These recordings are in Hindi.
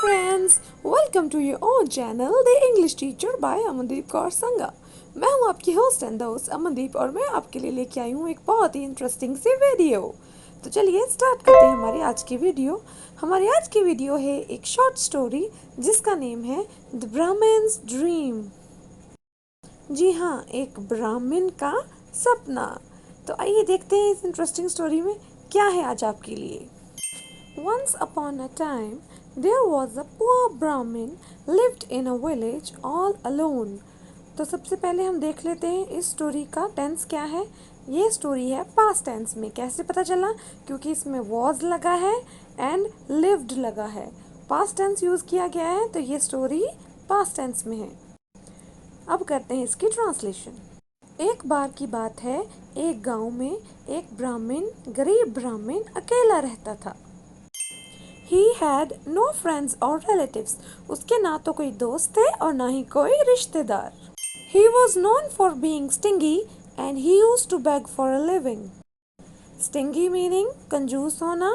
friends, welcome to your own channel The English Teacher by Amandeep Kaur संगा। मैं हूं आपकी होस्ट एंड दोस्त अमनदीप और मैं आपके लिए लेके आई हूं एक बहुत ही इंटरेस्टिंग सी वीडियो। तो चलिए स्टार्ट करते हैं हमारी आज की वीडियो। हमारी आज की वीडियो है एक शॉर्ट स्टोरी जिसका नेम है द ब्राह्मण्स ड्रीम। जी हाँ, एक ब्राह्मण का सपना। तो आइए देखते हैं इस इंटरेस्टिंग स्टोरी में क्या है आज आपके लिए। Once upon a time, there was a poor Brahmin lived in a village all alone. तो सबसे पहले हम देख लेते हैं इस स्टोरी का टेंस क्या है। ये स्टोरी है पास्ट टेंस में। कैसे पता चला? क्योंकि इसमें was लगा है एंड lived लगा है। पास्ट टेंस यूज़ किया गया है तो ये स्टोरी पास्ट टेंस में है। अब करते हैं इसकी ट्रांसलेशन। एक बार की बात है, एक गांव में एक ब्राह्मण, गरीब ब्राह्मण अकेला रहता था। He had no friends or relatives. उसके ना तो कोई दोस्त थे और ना ही कोई रिश्तेदार। He was known for being stingy and he used to beg for a living. Stingy meaning कंजूस होना,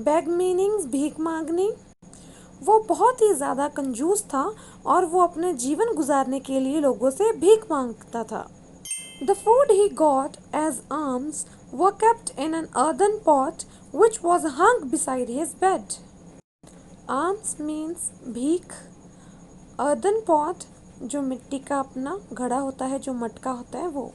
beg meaning भीख मांगनी। वो बहुत ही ज़्यादा कंजूस था और वो अपने जीवन गुजारने के लिए लोगों से भीख मांगता था। The food he got as alms were kept in an earthen pot which was hung beside his bed. Alms means भीख, earthen pot जो मिट्टी का अपना घड़ा होता है, जो मटका होता है वो।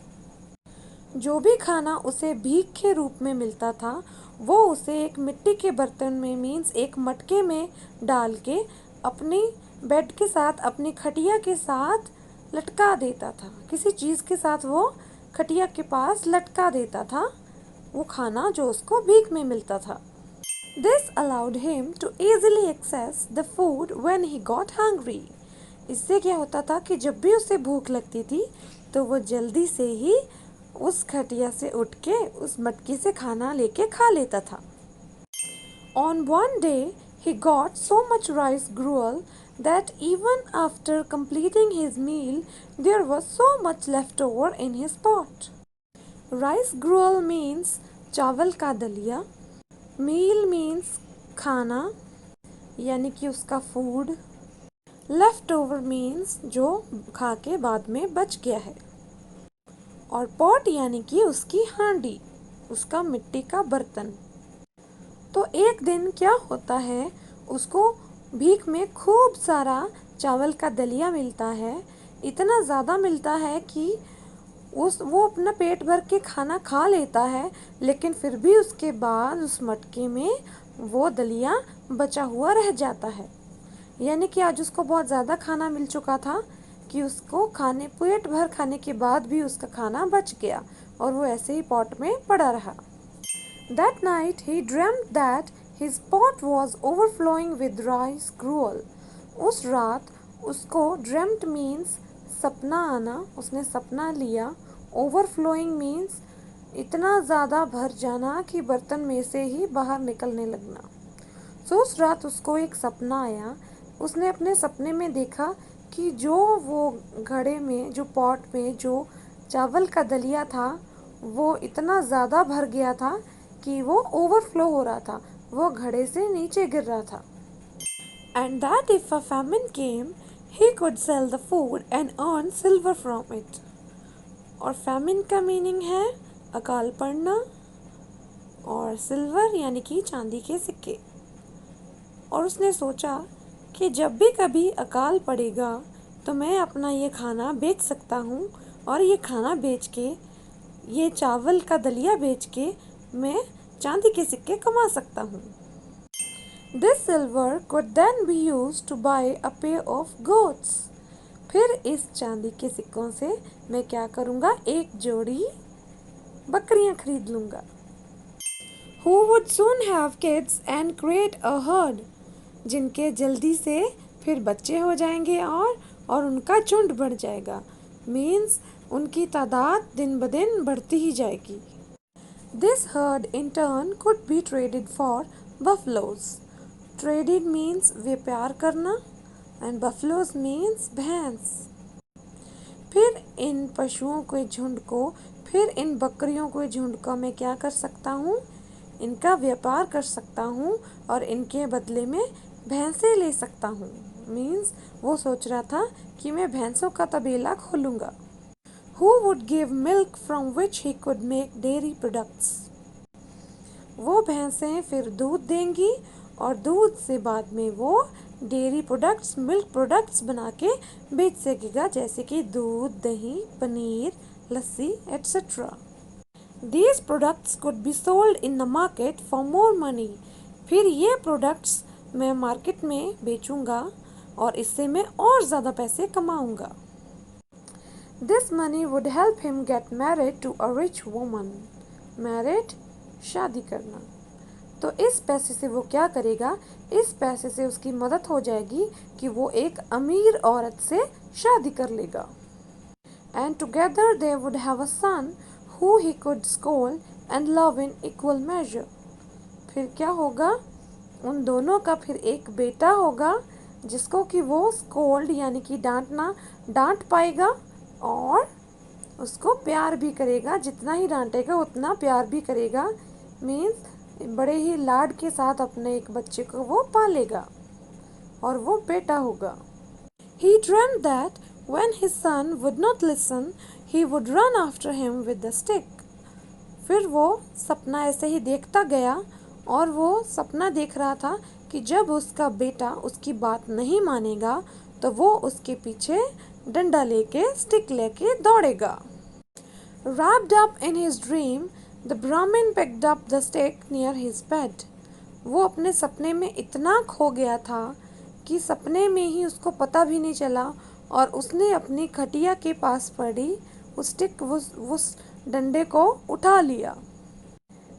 जो भी खाना उसे भीख के रूप में मिलता था वो उसे एक मिट्टी के बर्तन में मीन्स एक मटके में डाल के अपनी बेड के साथ, अपनी खटिया के साथ लटका देता था। किसी चीज़ के साथ वो खटिया के पास लटका देता था वो खाना जो उसको भीख में मिलता था। This allowed him to easily access the food when he got hungry. इससे क्या होता था कि जब भी उसे भूख लगती थी तो वो जल्दी से ही उस खटिया से उठ के उस मटकी से खाना लेके खा लेता था। On one day he got so much rice gruel that even after completing his meal there was so much left over in his pot. Rice gruel means चावल का दलिया, मील मीन्स खाना यानी कि उसका फूड, लेफ्ट ओवर मीन्स जो खा के बाद में बच गया है, और पॉट यानी कि उसकी हांडी, उसका मिट्टी का बर्तन। तो एक दिन क्या होता है, उसको भीख में खूब सारा चावल का दलिया मिलता है। इतना ज़्यादा मिलता है कि वो अपना पेट भर के खाना खा लेता है, लेकिन फिर भी उसके बाद उस मटके में वो दलिया बचा हुआ रह जाता है। यानी कि आज उसको बहुत ज़्यादा खाना मिल चुका था कि उसको पेट भर खाने के बाद भी उसका खाना बच गया और वो ऐसे ही पॉट में पड़ा रहा। That night he dreamt that his pot was overflowing with rice gruel. उस रात उसको dreamt means सपना आना, उसने सपना लिया। ओवरफ्लोइंग मीन्स इतना ज़्यादा भर जाना कि बर्तन में से ही बाहर निकलने लगना। सो उस रात उसको एक सपना आया। उसने अपने सपने में देखा कि जो वो घड़े में, जो पॉट में जो चावल का दलिया था वो इतना ज़्यादा भर गया था कि वो ओवरफ्लो हो रहा था, वो घड़े से नीचे गिर रहा था। And that if a famine came, he could sell the food and earn silver from it. और famine का मीनिंग है अकाल पड़ना और सिल्वर यानी कि चांदी के सिक्के। और उसने सोचा कि जब भी कभी अकाल पड़ेगा तो मैं अपना ये खाना बेच सकता हूँ और ये खाना बेच के, ये चावल का दलिया बेच के मैं चांदी के सिक्के कमा सकता हूँ। This silver could then be used to buy a pair of goats. फिर इस चांदी के सिक्कों से मैं क्या करूँगा, एक जोड़ी बकरियाँ खरीद लूँगा। Who would soon have kids and create a herd. जिनके जल्दी से फिर बच्चे हो जाएंगे और उनका झुंड बढ़ जाएगा। मीन्स उनकी तादाद दिन ब दिन बढ़ती ही जाएगी। This herd in turn could be traded for buffaloes. Traded means व्यापार करना and buffaloes means भैंस। फिर इन पशुओं के झुंड को, फिर इन बकरियों के झुंड का मैं क्या कर सकता हूँ, इनका व्यापार कर सकता हूँ और इनके बदले में भैंसें ले सकता हूँ। मीन्स वो सोच रहा था कि मैं भैंसों का तबेला खोलूँगा। Who would give milk from which he could make dairy products? वो भैंसें फिर दूध देंगी और दूध से बाद में वो डेयरी प्रोडक्ट्स, मिल्क प्रोडक्ट्स बना के बेच सकेगा, जैसे कि दूध, दही, पनीर, लस्सी etcetera. These products could be sold in the market for more money. फिर ये प्रोडक्ट्स मैं मार्केट में बेचूंगा और इससे मैं और ज़्यादा पैसे कमाऊंगा। This money would help him get married to a rich woman. Married, शादी करना। तो इस पैसे से वो क्या करेगा, इस पैसे से उसकी मदद हो जाएगी कि वो एक अमीर औरत से शादी कर लेगा। And together they would have a son who he could scold and love in equal measure. फिर क्या होगा, उन दोनों का फिर एक बेटा होगा जिसको कि वो स्कोल्ड यानी कि डांट पाएगा और उसको प्यार भी करेगा, जितना ही डांटेगा उतना प्यार भी करेगा। मीन्स बड़े ही लाड के साथ अपने एक बच्चे को वो पालेगा और वो बेटा होगा। He dreamt that when his son would not listen, he would run after him with the stick. फिर वो सपना ऐसे ही देखता गया और वो सपना देख रहा था कि जब उसका बेटा उसकी बात नहीं मानेगा तो वो उसके पीछे डंडा लेके, स्टिक लेके दौड़ेगा। Wrapped up in his dream, the Brahmin picked up the stick near his bed. वो अपने सपने में इतना खो गया था कि सपने में ही उसको पता भी नहीं चला और उसने अपनी खटिया के पास पड़ी उस डंडे को उठा लिया।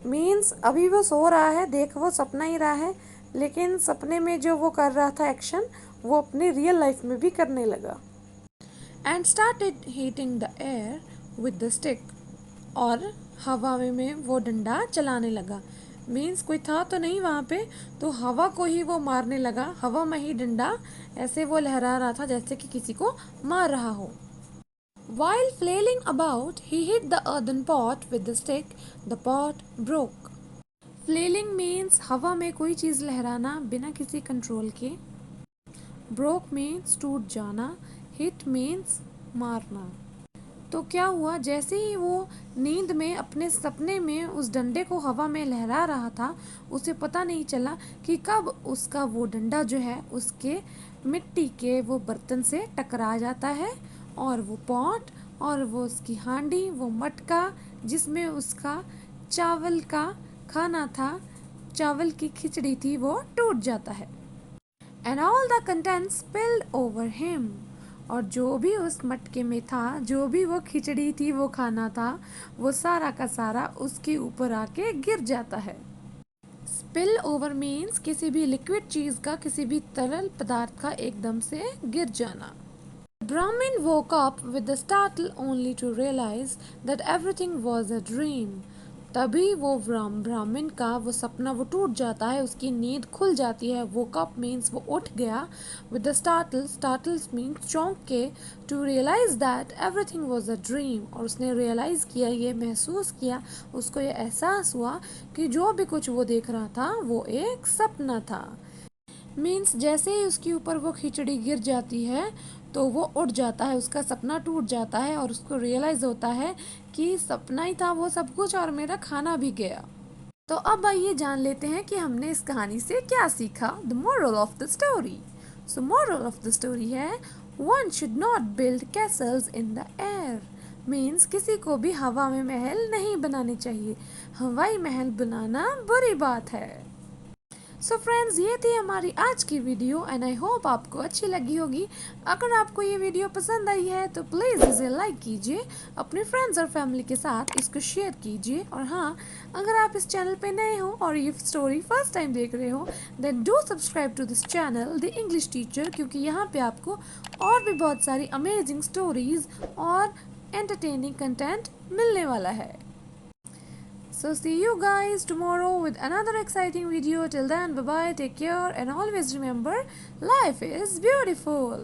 मीन्स अभी वो सो रहा है, देख वो सपना ही रहा है, लेकिन सपने में जो वो कर रहा था एक्शन वो अपने रियल लाइफ में भी करने लगा। And started hitting the air with the stick. और हवा में वो डंडा चलाने लगा। मीन्स कोई था तो नहीं वहाँ पे, तो हवा को ही वो मारने लगा। हवा में ही डंडा ऐसे वो लहरा रहा था जैसे कि किसी को मार रहा हो। While flailing about, he hit the earthen pot with the stick. The pot broke. Flailing means हवा में कोई चीज़ लहराना बिना किसी कंट्रोल के। Broke means टूट जाना। Hit means मारना। तो क्या हुआ, जैसे ही वो नींद में अपने सपने में उस डंडे को हवा में लहरा रहा था, उसे पता नहीं चला कि कब उसका वो डंडा जो है उसके मिट्टी के वो बर्तन से टकरा जाता है और वो पॉट और वो उसकी हांडी, वो मटका जिसमें उसका चावल का खाना था, चावल की खिचड़ी थी, वो टूट जाता है। And all the contents spilled over him. और जो भी उस मटके में था, जो भी वो खिचड़ी थी, वो खाना था, वो सारा का सारा उसके ऊपर आके गिर जाता है। स्पिल ओवर मीन्स किसी भी लिक्विड चीज का, किसी भी तरल पदार्थ का एकदम से गिर जाना। Brahmin woke up with a startle only to realize that everything was a dream. तभी वो ब्राह्मण का वो सपना वो टूट जाता है, उसकी नींद खुल जाती है। woke up means वो उठ गया। with the startles means चौंक के, to realize that everything was a dream, और उसने realize किया, ये महसूस किया, उसको ये एहसास हुआ कि जो भी कुछ वो देख रहा था वो एक सपना था। मीन्स जैसे ही उसके ऊपर वो खिचड़ी गिर जाती है तो वो उठ जाता है, उसका सपना टूट जाता है और उसको रियलाइज होता है कि सपना ही था वो सब कुछ और मेरा खाना भी गया। तो अब आइए जान लेते हैं कि हमने इस कहानी से क्या सीखा। The moral of the story. So moral of the story है, one should not build castles in the air. Means किसी को भी हवा में महल नहीं बनाने चाहिए, हवाई महल बनाना बुरी बात है। सो फ्रेंड्स, ये थी हमारी आज की वीडियो एंड आई होप आपको अच्छी लगी होगी। अगर आपको ये वीडियो पसंद आई है तो प्लीज़ इसे लाइक कीजिए, अपने फ्रेंड्स और फैमिली के साथ इसको शेयर कीजिए। और हाँ, अगर आप इस चैनल पे नए हो और ये स्टोरी फर्स्ट टाइम देख रहे हो then do subscribe to this channel the English teacher, क्योंकि यहाँ पे आपको और भी बहुत सारी अमेजिंग स्टोरीज और एंटरटेनिंग कंटेंट मिलने वाला है। So see you guys tomorrow with another exciting video. Till then, bye bye, take care, and always remember, life is beautiful.